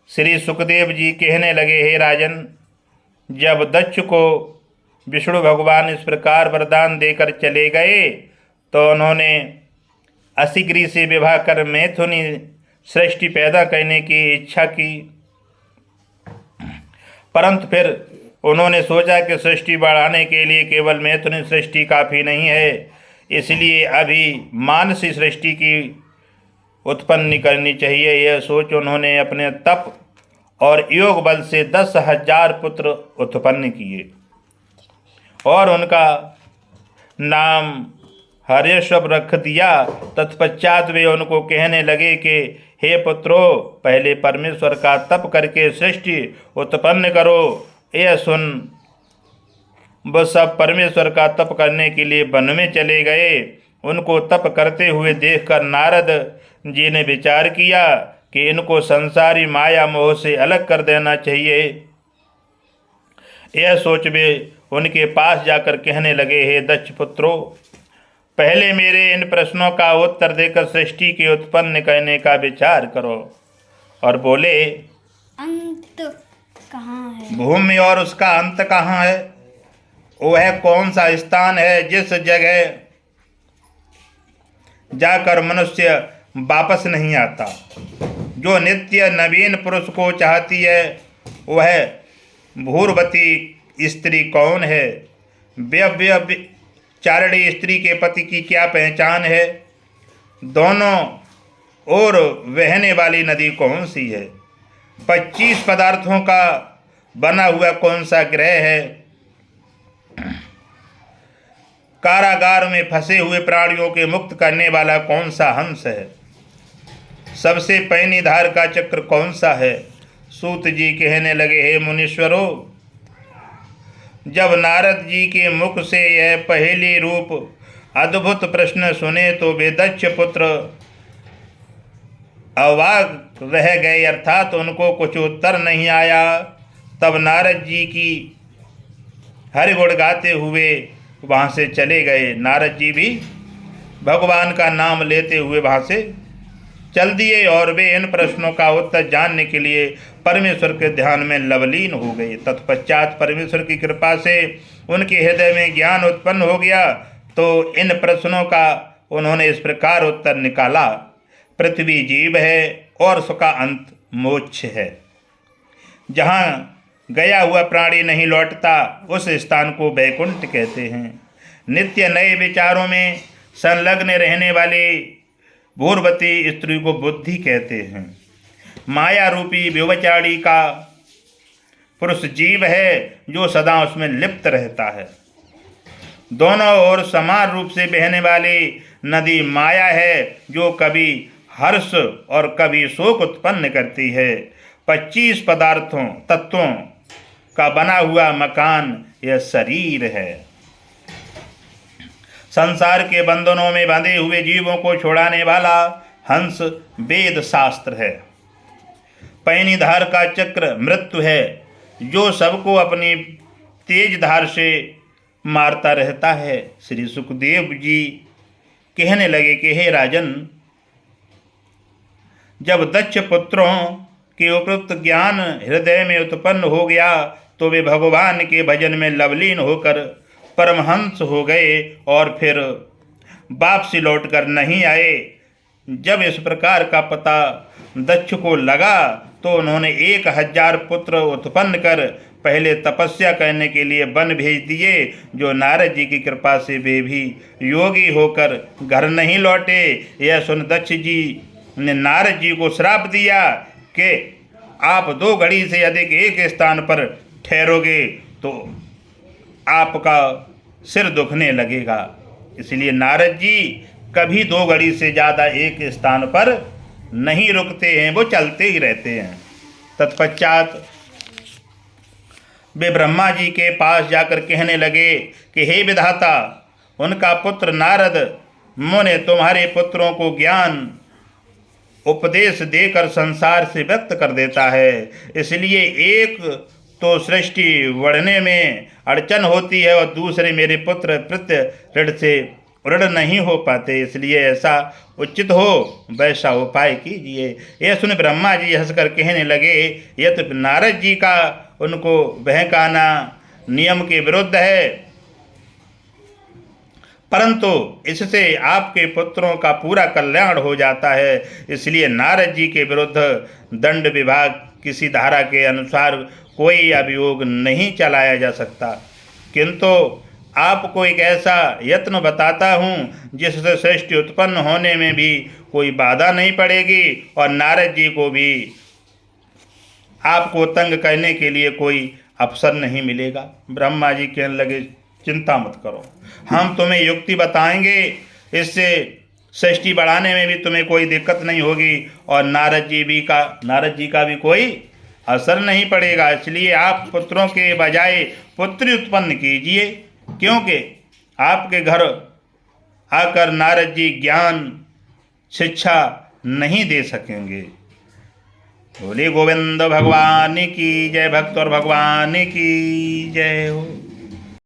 श्री सुखदेव जी कहने लगे, हे राजन, जब दक्ष को विष्णु भगवान इस प्रकार वरदान देकर चले गए तो उन्होंने असिग्री से विवाह कर मैथुनी सृष्टि पैदा करने की इच्छा की, परंतु फिर उन्होंने सोचा कि सृष्टि बढ़ाने के लिए केवल मैथुनी सृष्टि काफ़ी नहीं है, इसलिए अभी मानसी सृष्टि की उत्पन्न करनी चाहिए। यह सोच उन्होंने अपने तप और योग बल से 10,000 पुत्र उत्पन्न किए और उनका नाम हर्यश्व रख दिया। तत्पश्चात वे उनको कहने लगे कि हे पुत्रों, पहले परमेश्वर का तप करके सृष्टि उत्पन्न करो। यह सुन वह सब परमेश्वर का तप करने के लिए वन में चले गए। उनको तप करते हुए देखकर नारद जी ने विचार किया कि इनको संसारी माया मोह से अलग कर देना चाहिए। यह सोच वे उनके पास जाकर कहने लगे, हे दक्ष पुत्रों, पहले मेरे इन प्रश्नों का उत्तर देकर सृष्टि के उत्पन्न करने का विचार करो। और बोले, अंत कहाँ है? भूमि और उसका अंत कहाँ है? वह कौन सा स्थान है जिस जगह जाकर मनुष्य वापस नहीं आता? जो नित्य नवीन पुरुष को चाहती है वह भूर्वती स्त्री कौन है? व्यभिचारिणी स्त्री के पति की क्या पहचान है? दोनों ओर बहने वाली नदी कौन सी है? 25 पदार्थों का बना हुआ कौन सा ग्रह है? कारागार में फंसे हुए प्राणियों के मुक्त करने वाला कौन सा हंस है? सबसे पैनी धार का चक्र कौन सा है? सूत जी कहने लगे, हे मुनीश्वरों, जब नारद जी के मुख से यह पहेली रूप अद्भुत प्रश्न सुने तो वे दक्ष पुत्र अवाक रह गए, अर्थात उनको कुछ उत्तर नहीं आया। तब नारद जी की हरिगुण गाते हुए वहाँ से चले गए। नारद जी भी भगवान का नाम लेते हुए वहाँ से चल दिए और वे इन प्रश्नों का उत्तर जानने के लिए परमेश्वर के ध्यान में लवलीन हो गए। तत्पश्चात परमेश्वर की कृपा से उनके हृदय में ज्ञान उत्पन्न हो गया तो इन प्रश्नों का उन्होंने इस प्रकार उत्तर निकाला, पृथ्वी जीव है और उसका अंत मोक्ष है। जहाँ गया हुआ प्राणी नहीं लौटता उस स्थान को वैकुंठ कहते हैं। नित्य नए विचारों में संलग्न रहने वाली भूर्वती स्त्री को बुद्धि कहते हैं। माया रूपी व्यभिचारी का पुरुष जीव है जो सदा उसमें लिप्त रहता है। दोनों ओर समान रूप से बहने वाली नदी माया है जो कभी हर्ष और कभी शोक उत्पन्न करती है। 25 पदार्थों तत्वों का बना हुआ मकान यह शरीर है। संसार के बंधनों में बंधे हुए जीवों को छुड़ाने वाला हंस वेद शास्त्र है। पैनी धार का चक्र मृत्यु है जो सबको अपनी तेज धार से मारता रहता है। श्री सुखदेव जी कहने लगे कि हे राजन, जब दक्ष पुत्रों के उपयुक्त ज्ञान हृदय में उत्पन्न हो गया तो वे भगवान के भजन में लवलीन होकर परमहंस हो गए और फिर वापसी लौट कर नहीं आए। जब इस प्रकार का पता दक्ष को लगा तो उन्होंने 1000 पुत्र उत्पन्न कर पहले तपस्या करने के लिए वन भेज दिए। जो नारद जी की कृपा से वे भी योगी होकर घर नहीं लौटे। यह सुन दक्ष जी ने नारद जी को श्राप दिया कि आप 2 घड़ी से अधिक एक स्थान पर ठहरोगे तो आपका सिर दुखने लगेगा। इसलिए नारद जी कभी 2 घड़ी से ज़्यादा एक स्थान पर नहीं रुकते हैं, वो चलते ही रहते हैं। तत्पश्चात वे ब्रह्मा जी के पास जाकर कहने लगे कि हे विधाता, उनका पुत्र नारद मुने तुम्हारे पुत्रों को ज्ञान उपदेश देकर संसार से व्यक्त कर देता है। इसलिए एक तो सृष्टि बढ़ने में अड़चन होती है और दूसरे मेरे पुत्र प्रत्यऋण से दृढ़ नहीं हो पाते, इसलिए ऐसा उचित हो वैसा उपाय कीजिए। यह सुन ब्रह्मा जी हंसकर कहने लगे, यह तो नारद जी का उनको बहकाना नियम के विरुद्ध है, परंतु इससे आपके पुत्रों का पूरा कल्याण हो जाता है, इसलिए नारद जी के विरुद्ध दंड विभाग किसी धारा के अनुसार कोई अभियोग नहीं चलाया जा सकता। किंतु आपको एक ऐसा यत्न बताता हूँ जिससे सृष्टि उत्पन्न होने में भी कोई बाधा नहीं पड़ेगी और नारद जी को भी आपको तंग करने के लिए कोई अवसर नहीं मिलेगा। ब्रह्मा जी कहने लगे, चिंता मत करो, हम तुम्हें युक्ति बताएंगे, इससे सृष्टि बढ़ाने में भी तुम्हें कोई दिक्कत नहीं होगी और नारद जी का भी कोई असर नहीं पड़ेगा। इसलिए आप पुत्रों के बजाय पुत्री उत्पन्न कीजिए, क्योंकि आपके घर आकर नारद जी ज्ञान शिक्षा नहीं दे सकेंगे। बोले गोविंद भगवान की जय, भक्त और भगवान की जय हो।